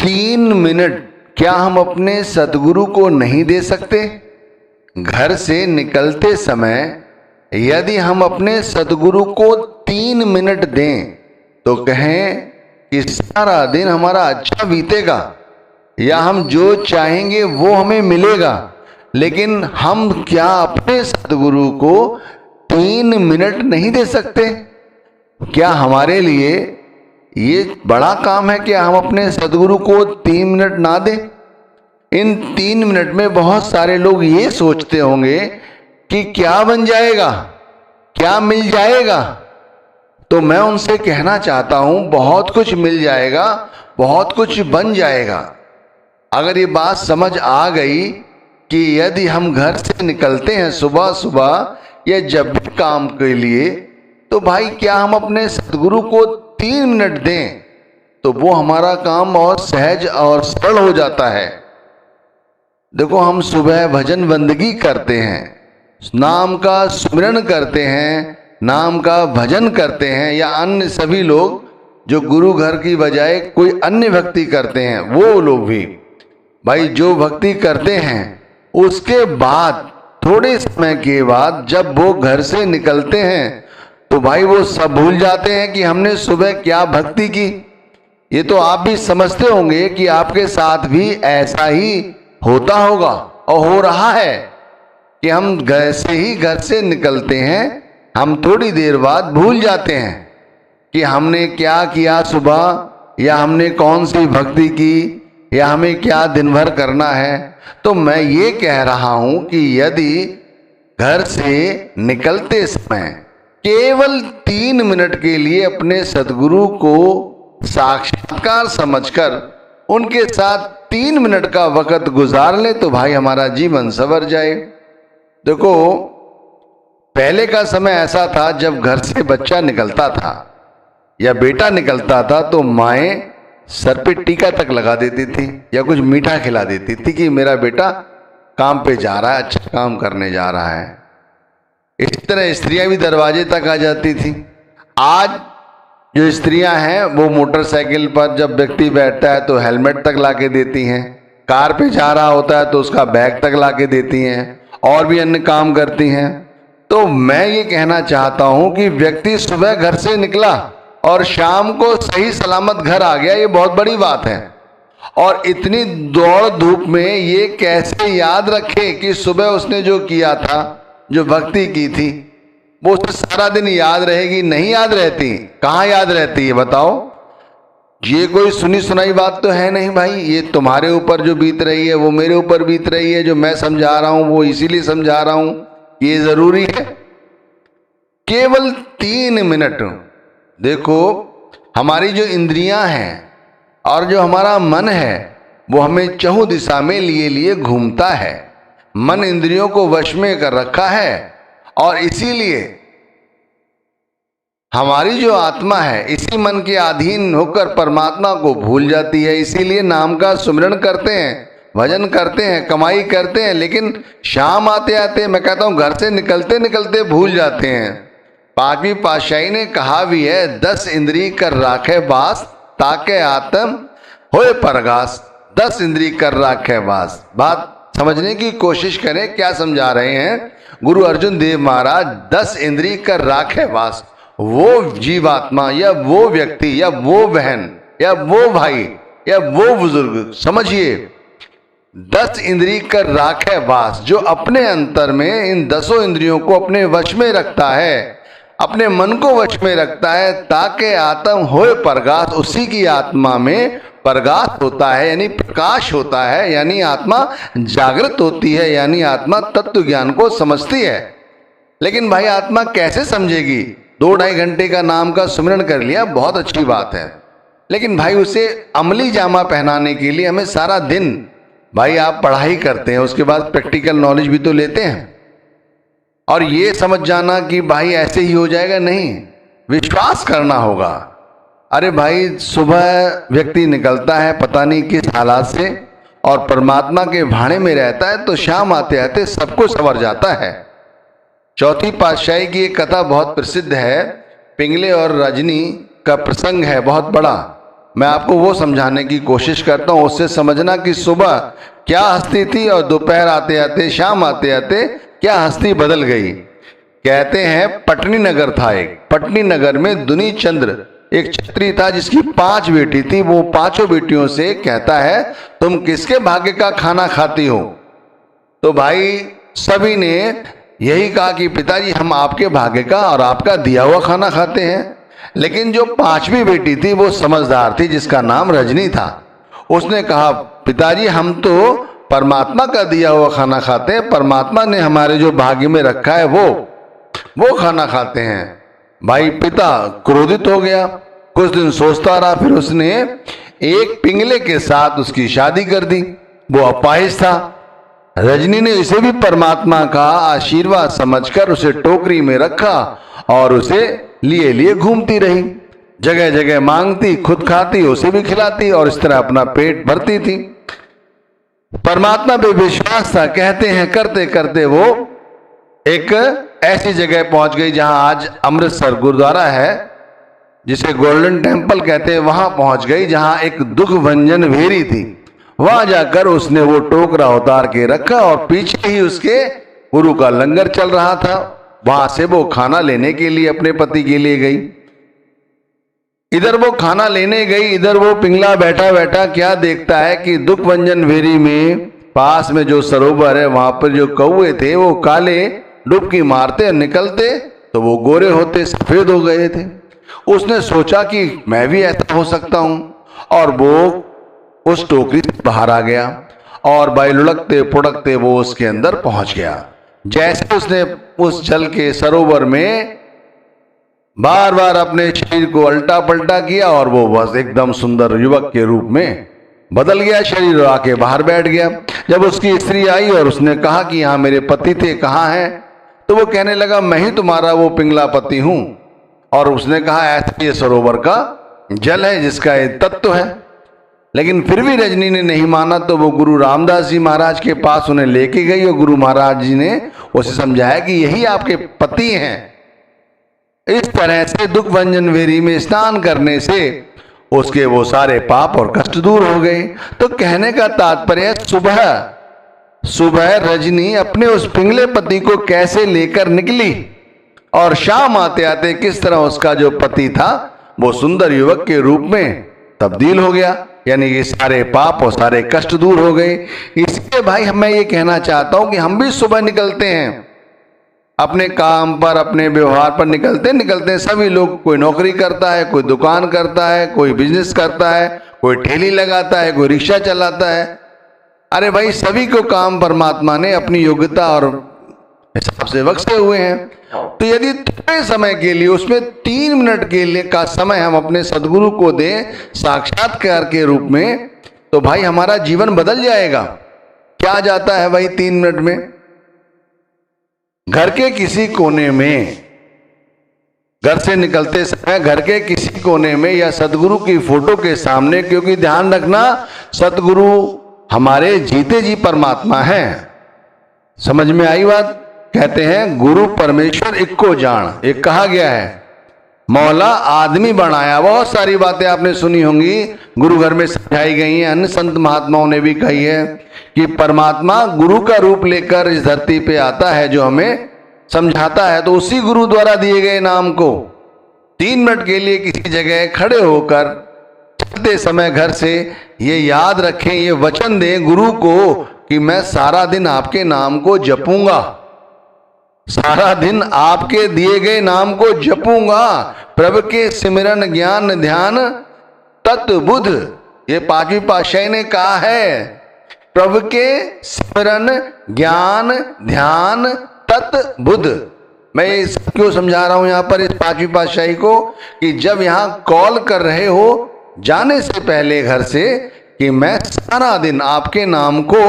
3 minute क्या हम अपने सद्गुरु को नहीं दे सकते? घर से निकलते समय यदि हम अपने सद्गुरु को 3 मिनट दें तो कहें कि सारा दिन हमारा अच्छा बीतेगा, या हम जो चाहेंगे वो हमें मिलेगा। लेकिन हम क्या अपने सद्गुरु को 3 मिनट नहीं दे सकते? क्या हमारे लिए ये बड़ा काम है कि हम अपने सद्गुरु को 3 मिनट ना दें? इन 3 मिनट में बहुत सारे लोग ये सोचते होंगे कि क्या बन जाएगा, क्या मिल जाएगा। तो मैं उनसे कहना चाहता हूं, बहुत कुछ मिल जाएगा, बहुत कुछ बन जाएगा। अगर ये बात समझ आ गई कि यदि हम घर से निकलते हैं सुबह सुबह या जब भी काम के लिए, तो भाई क्या हम अपने सद्गुरु को 3 मिनट दें तो वो हमारा काम और सहज और सरल हो जाता है। देखो, हम सुबह भजन बंदगी करते हैं, नाम का सुमिरन करते हैं, नाम का भजन करते हैं, या अन्य सभी लोग जो गुरु घर की बजाय कोई अन्य भक्ति करते हैं, वो लोग भी भाई जो भक्ति करते हैं, उसके बाद थोड़े समय के बाद जब वो घर से निकलते हैं तो भाई वो सब भूल जाते हैं कि हमने सुबह क्या भक्ति की। ये तो आप भी समझते होंगे कि आपके साथ भी ऐसा ही होता होगा और हो रहा है कि हम घर से निकलते हैं, हम थोड़ी देर बाद भूल जाते हैं कि हमने क्या किया सुबह, या हमने कौन सी भक्ति की, या हमें क्या दिन भर करना है। तो मैं ये कह रहा हूं कि यदि घर से निकलते समय केवल 3 मिनट के लिए अपने सद्गुरु को साक्षात्कार समझकर उनके साथ 3 मिनट का वक्त गुजार ले तो भाई हमारा जीवन संवर जाए। देखो, पहले का समय ऐसा था जब घर से बच्चा निकलता था या बेटा निकलता था तो माएं सर पे टीका तक लगा देती थी या कुछ मीठा खिला देती थी कि मेरा बेटा काम पे जा रहा है, अच्छा काम करने जा रहा है। इस तरह स्त्रियां भी दरवाजे तक आ जाती थी। आज जो स्त्रियां हैं वो मोटरसाइकिल पर जब व्यक्ति बैठता है तो हेलमेट तक ला के देती हैं, कार पे जा रहा होता है तो उसका बैग तक ला के देती हैं, और भी अन्य काम करती हैं। तो मैं ये कहना चाहता हूं कि व्यक्ति सुबह घर से निकला और शाम को सही सलामत घर आ गया, ये बहुत बड़ी बात है। और इतनी दौड़ धूप में ये कैसे याद रखे कि सुबह उसने जो किया था, जो भक्ति की थी, वो उसे सारा दिन याद रहेगी? नहीं याद रहती। कहाँ याद रहती है बताओ? ये कोई सुनी सुनाई बात तो है नहीं भाई। ये तुम्हारे ऊपर जो बीत रही है वो मेरे ऊपर बीत रही है। जो मैं समझा रहा हूं वो इसीलिए समझा रहा हूं, ये जरूरी है। केवल 3 मिनट। देखो, हमारी जो इंद्रियां हैं और जो हमारा मन है वो हमें चहुं दिशा में लिए लिए घूमता है। मन इंद्रियों को वश में कर रखा है और इसीलिए हमारी जो आत्मा है इसी मन के अधीन होकर परमात्मा को भूल जाती है। इसीलिए नाम का सुमिरन करते हैं, भजन करते हैं, कमाई करते हैं, लेकिन शाम आते आते, मैं कहता हूं घर से निकलते निकलते भूल जाते हैं। पांचवी पातशाही ने कहा भी है, 10 इंद्री कर राखे बास, ताके आत्म होए परगास। 10 इंद्री कर राखे बास। बात समझने की कोशिश करें, क्या समझा रहे हैं गुरु अर्जुन देव महाराज? 10 इंद्री कर राखे बास। वो जीवात्मा या वो व्यक्ति या वो बहन या वो भाई या वो बुजुर्ग, समझिए, 10 इंद्री कर राखे वास, जो अपने अंतर में इन 10 इंद्रियों को अपने वश में रखता है, अपने मन को वश में रखता है, ताकि आत्म होए प्रकाश, उसी की आत्मा में प्रकाश होता है, यानी प्रकाश होता है, यानी आत्मा जागृत होती है, यानी आत्मा तत्व ज्ञान को समझती है। लेकिन भाई आत्मा कैसे समझेगी? 2-2.5 घंटे का नाम का सुमिरन कर लिया, बहुत अच्छी बात है, लेकिन भाई उसे अमली जामा पहनाने के लिए हमें सारा दिन, भाई आप पढ़ाई करते हैं, उसके बाद प्रैक्टिकल नॉलेज भी तो लेते हैं, और ये समझ जाना कि भाई ऐसे ही हो जाएगा, नहीं, विश्वास करना होगा। अरे भाई, सुबह व्यक्ति निकलता है पता नहीं किस हालात से और परमात्मा के भाड़े में रहता है, तो शाम आते आते सब कुछ संवर जाता है। चौथी पातशाही की एक कथा बहुत प्रसिद्ध है, पिंगले और रजनी का प्रसंग है, बहुत बड़ा। मैं आपको वो समझाने की कोशिश करता हूँ, उससे समझना कि सुबह क्या हस्ती थी और दोपहर आते आते, शाम आते आते क्या हस्ती बदल गई। कहते हैं पटनी नगर था एक, पटनी नगर में दुनी चंद्र एक छत्री था जिसकी 5 बेटी थी। वो 5 बेटियों से कहता है तुम किसके भाग्य का खाना खाती हो? तो भाई सभी ने यही कहा कि पिताजी हम आपके भाग्य का और आपका दिया हुआ खाना खाते हैं। लेकिन जो 5वीं बेटी थी वो समझदार थी, जिसका नाम रजनी था। उसने कहा पिताजी हम तो परमात्मा का दिया हुआ खाना खाते हैं, परमात्मा ने हमारे जो भाग्य में रखा है वो खाना खाते हैं। भाई पिता क्रोधित हो गया, कुछ दिन सोचता रहा, फिर उसने एक पिंगले के साथ उसकी शादी कर दी। वो अपाहिज था। रजनी ने इसे भी परमात्मा का आशीर्वाद समझकर उसे टोकरी में रखा और उसे लिए लिए घूमती रही, जगह जगह मांगती, खुद खाती, उसे भी खिलाती और इस तरह अपना पेट भरती थी। परमात्मा पे विश्वास था। कहते हैं करते करते वो एक ऐसी जगह पहुंच गई जहां आज अमृतसर गुरुद्वारा है, जिसे गोल्डन टेम्पल कहते हैं। वहां पहुंच गई जहां एक दुख भंजन भेरी थी। वहां जाकर उसने वो टोकरा उतार के रखा और पीछे ही उसके गुरु का लंगर चल रहा था। वहां से वो खाना लेने के लिए अपने पति के लिए गई। इधर वो खाना लेने गई, इधर वो पिंगला बैठा बैठा क्या देखता है कि दुख भंजन भेरी में पास में जो सरोवर है वहां पर जो कौवे थे वो काले डुबकी मारते और निकलते तो वो गोरे होते, सफेद हो गए थे। उसने सोचा कि मैं भी ऐसा हो सकता हूं और वो उस टोकरी से बाहर आ गया और भाई लुढ़कते पुढ़कते वो उसके अंदर पहुंच गया। जैसे उसने उस जल के सरोवर में बार बार अपने शरीर को अल्टा पलटा किया और वो बस एकदम सुंदर युवक के रूप में बदल गया शरीर और आके बाहर बैठ गया। जब उसकी स्त्री आई और उसने कहा कि यहाँ मेरे पति थे, कहाँ हैं? तो वो कहने लगा मैं ही तुम्हारा वो पिंगला पति हूं। और उसने कहा ऐसा ये सरोवर का जल है जिसका ये तत्व है। लेकिन फिर भी रजनी ने नहीं माना, तो वो गुरु रामदास जी महाराज के पास उन्हें लेके गई और गुरु महाराज जी ने उसे समझाया कि यही आपके पति हैं। इस तरह से दुख भंजन भेरी में स्नान करने से उसके वो सारे पाप और कष्ट दूर हो गए। तो कहने का तात्पर्य सुबह सुबह रजनी अपने उस पिंगले पति को कैसे लेकर निकली और शाम आते आते किस तरह उसका जो पति था वो सुंदर युवक के रूप में तब्दील हो गया। यानी ये सारे पाप और सारे कष्ट दूर हो गए। इसलिए भाई मैं ये कहना चाहता हूं कि हम भी सुबह निकलते हैं अपने काम पर, अपने व्यवहार पर निकलते निकलते हैं। सभी लोग, कोई नौकरी करता है, कोई दुकान करता है, कोई बिजनेस करता है, कोई ठेली लगाता है, कोई रिक्शा चलाता है। अरे भाई सभी को काम परमात्मा ने अपनी योग्यता और हिसाब से बख्शे हुए हैं। तो यदि थोड़े समय के लिए, उसमें 3 मिनट के लिए का समय हम अपने सदगुरु को दें साक्षात्कार के रूप में, तो भाई हमारा जीवन बदल जाएगा। क्या जाता है भाई 3 मिनट में? घर के किसी कोने में, घर से निकलते समय घर के किसी कोने में या सदगुरु की फोटो के सामने, क्योंकि ध्यान रखना सदगुरु हमारे जीते जी परमात्मा हैं। समझ में आई बात? कहते हैं गुरु परमेश्वर इक्को जान, एक कहा गया है। मौला आदमी बनाया, बहुत सारी बातें आपने सुनी होंगी, गुरु घर में समझाई गई हैं, अन्य संत महात्माओं ने भी कही है कि परमात्मा गुरु का रूप लेकर इस धरती पे आता है जो हमें समझाता है। तो उसी गुरु द्वारा दिए गए नाम को 3 मिनट के लिए किसी जगह खड़े होकर चलते समय घर से ये याद रखें, ये वचन दें गुरु को कि मैं सारा दिन आपके नाम को जपूंगा, सारा दिन आपके दिए गए नाम को जपूंगा। प्रभु के सिमरन ज्ञान ध्यान तत्व बुध, ये 5वीं पातशाही ने कहा है। प्रभु के सिमरन ज्ञान ध्यान तत्व बुध। मैं इस क्यों समझा रहा हूं यहां पर इस 5वीं पातशाही को, कि जब यहां कॉल कर रहे हो जाने से पहले घर से कि मैं सारा दिन आपके नाम को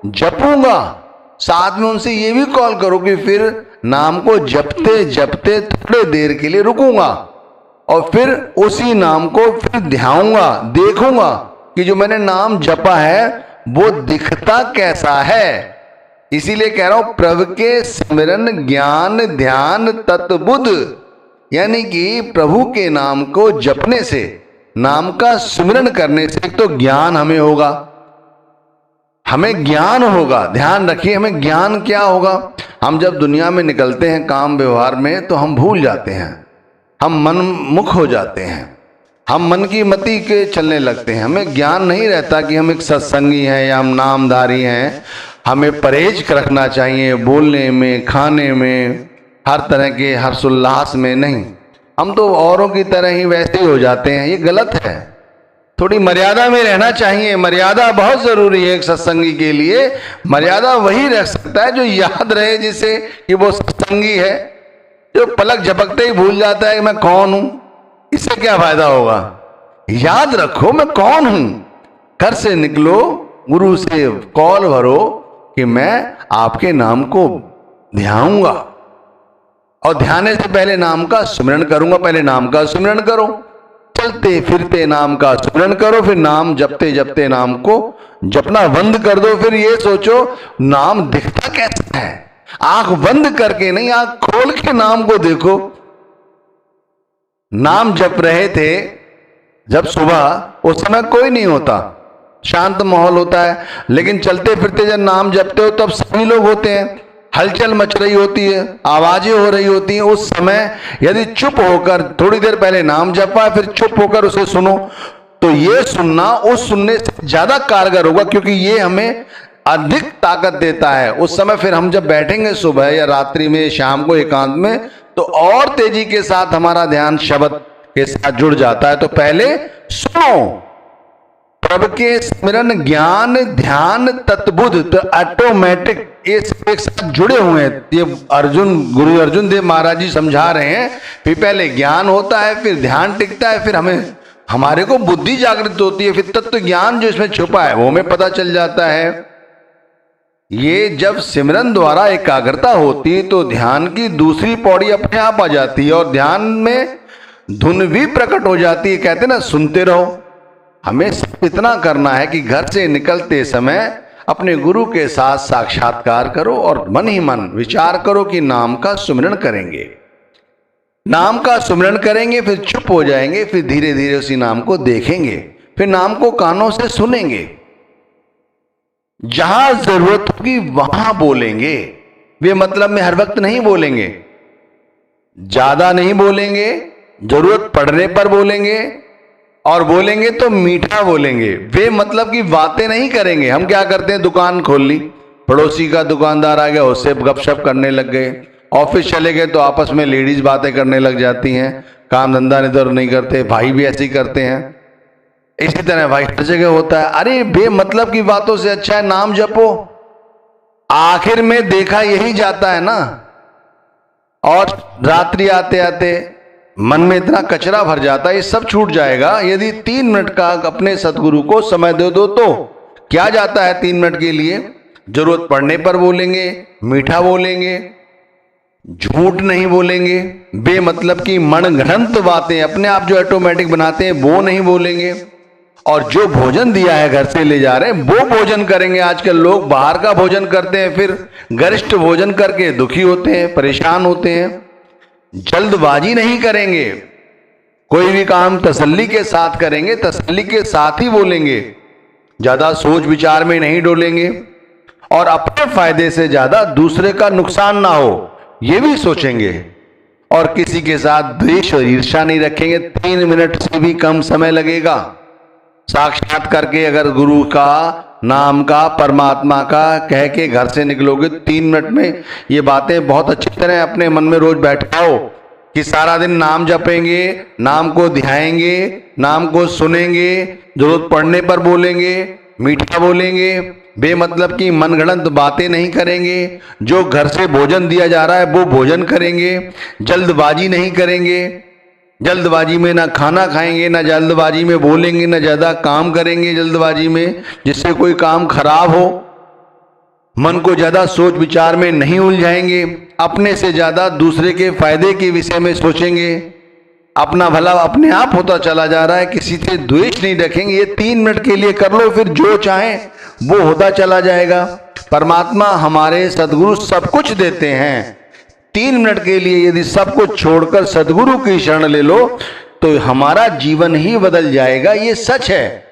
जपूंगा, साथ में उनसे ये भी कॉल करो कि फिर नाम को जपते जपते थोड़े देर के लिए रुकूंगा और फिर उसी नाम को फिर ध्याऊंगा, देखूंगा कि जो मैंने नाम जपा है वो दिखता कैसा है। इसीलिए कह रहा हूं प्रभु के सिमरन ज्ञान ध्यान तत्व बुध, यानी कि प्रभु के नाम को जपने से नाम का सुमिरन करने से एक तो ज्ञान हमें होगा, हमें ज्ञान होगा। ध्यान रखिए, हमें ज्ञान क्या होगा? हम जब दुनिया में निकलते हैं काम व्यवहार में तो हम भूल जाते हैं, हम मनमुख हो जाते हैं, हम मन की मति के चलने लगते हैं। हमें ज्ञान नहीं रहता कि हम एक सत्संगी हैं या हम नामधारी हैं। हमें परहेज रखना चाहिए बोलने में, खाने में, हर तरह के हर्षोल्लास में नहीं। हम तो औरों की तरह ही वैसे ही हो जाते हैं, ये गलत है। थोड़ी मर्यादा में रहना चाहिए। मर्यादा बहुत जरूरी है एक सत्संगी के लिए। मर्यादा वही रख सकता है जो याद रहे जिसे कि वो सत्संगी है। जो पलक झपकते ही भूल जाता है कि मैं कौन हूं, इससे क्या फायदा होगा? याद रखो मैं कौन हूं। घर से निकलो, गुरु से कॉल भरो कि मैं आपके नाम को ध्याऊंगा और ध्याने से पहले नाम का स्मरण करूंगा। पहले नाम का स्मरण करो, चलते फिरते नाम का स्मरण करो, फिर नाम जपते जपते नाम को जपना बंद कर दो। फिर ये सोचो नाम दिखता कैसा है। आंख बंद करके नहीं, आंख खोल के नाम को देखो। नाम जप रहे थे जब सुबह, उस समय कोई नहीं होता, शांत माहौल होता है। लेकिन चलते फिरते जब नाम जपते हो तब सभी लोग होते हैं, हलचल मच रही होती है, आवाजें हो रही होती हैं। उस समय यदि चुप होकर थोड़ी देर पहले नाम जपा, फिर चुप होकर उसे सुनो, तो ये सुनना उस सुनने से ज्यादा कारगर होगा, क्योंकि ये हमें अधिक ताकत देता है। उस समय फिर हम जब बैठेंगे सुबह या रात्रि में, शाम को एकांत में, तो और तेजी के साथ हमारा ध्यान शब्द के साथ जुड़ जाता है। तो पहले सुनो, प्रभु के स्मरण, ज्ञान, ध्यान, तत्बुद्ध, तो ऑटोमेटिक ये एक साथ जुड़े हुए हैं। ये गुरु अर्जुन देव महाराज जी समझा रहे हैं। फिर पहले ज्ञान होता है, फिर ध्यान टिकता है, फिर हमारे को बुद्धि जागृत होती है, फिर तत्व ज्ञान जो इसमें छुपा है वो हमें पता चल जाता है। ये जब सिमरन द्वारा एकाग्रता होती है तो ध्यान की दूसरी पौड़ी अपने आप आ जाती है और ध्यान में धुन भी प्रकट हो जाती है। कहते ना, सुनते रहो। हमें इतना करना है कि घर से निकलते समय अपने गुरु के साथ साक्षात्कार करो और मन ही मन विचार करो कि नाम का सुमिरन करेंगे। नाम का सुमिरन करेंगे, फिर चुप हो जाएंगे, फिर धीरे धीरे उसी नाम को देखेंगे, फिर नाम को कानों से सुनेंगे। जहां जरूरत होगी वहां बोलेंगे। वे मतलब में हर वक्त नहीं बोलेंगे, ज्यादा नहीं बोलेंगे, जरूरत पड़ने पर बोलेंगे, और बोलेंगे तो मीठा बोलेंगे। वे मतलब की बातें नहीं करेंगे। हम क्या करते हैं, दुकान खोल ली, पड़ोसी का दुकानदार आ गया, उससे गपशप करने लग गए। ऑफिस चले गए तो आपस में लेडीज बातें करने लग जाती हैं, काम धंधा इधर नहीं करते। भाई भी ऐसे ही करते हैं। इसी तरह भाई हर जगह होता है। अरे बेमतलब की बातों से अच्छा है नाम जपो। आखिर में देखा यही जाता है ना। और रात्रि आते आते मन में इतना कचरा भर जाता है, ये सब छूट जाएगा यदि 3 मिनट का अपने सतगुरु को समय दे दो। तो क्या जाता है 3 मिनट के लिए? जरूरत पड़ने पर बोलेंगे, मीठा बोलेंगे, झूठ नहीं बोलेंगे, बेमतलब की मनगढ़ंत बातें अपने आप जो ऑटोमेटिक बनाते हैं वो नहीं बोलेंगे, और जो भोजन दिया है घर से ले जा रहे हैं वो भोजन करेंगे। आजकल लोग बाहर का भोजन करते हैं, फिर गरिष्ठ भोजन करके दुखी होते हैं, परेशान होते हैं। जल्दबाजी नहीं करेंगे, कोई भी काम तसल्ली के साथ करेंगे, तसल्ली के साथ ही बोलेंगे, ज्यादा सोच विचार में नहीं डोलेंगे, और अपने फायदे से ज्यादा दूसरे का नुकसान ना हो ये भी सोचेंगे, और किसी के साथ द्वेष और ईर्ष्या नहीं रखेंगे। 3 मिनट से भी कम समय लगेगा। साक्षात करके अगर गुरु का, नाम का, परमात्मा का कह के घर से निकलोगे 3 मिनट में ये बातें बहुत अच्छी तरह अपने मन में रोज बैठाओ कि सारा दिन नाम जपेंगे, नाम को ध्याएंगे, नाम को सुनेंगे, जरूरत पड़ने पर बोलेंगे, मीठा बोलेंगे, बेमतलब की मनगढ़ंत बातें नहीं करेंगे, जो घर से भोजन दिया जा रहा है वो भोजन करेंगे, जल्दबाजी नहीं करेंगे, जल्दबाजी में ना खाना खाएंगे, ना जल्दबाजी में बोलेंगे, ना ज्यादा काम करेंगे जल्दबाजी में जिससे कोई काम खराब हो, मन को ज्यादा सोच विचार में नहीं उलझाएंगे, अपने से ज्यादा दूसरे के फायदे के विषय में सोचेंगे, अपना भला अपने आप होता चला जा रहा है, किसी से द्वेष नहीं रखेंगे। ये 3 मिनट के लिए कर लो, फिर जो चाहे वो होता चला जाएगा। परमात्मा हमारे सदगुरु सब कुछ देते हैं। 3 मिनट के लिए यदि सब कुछ छोड़कर सदगुरु की शरण ले लो, तो हमारा जीवन ही बदल जाएगा, ये सच है।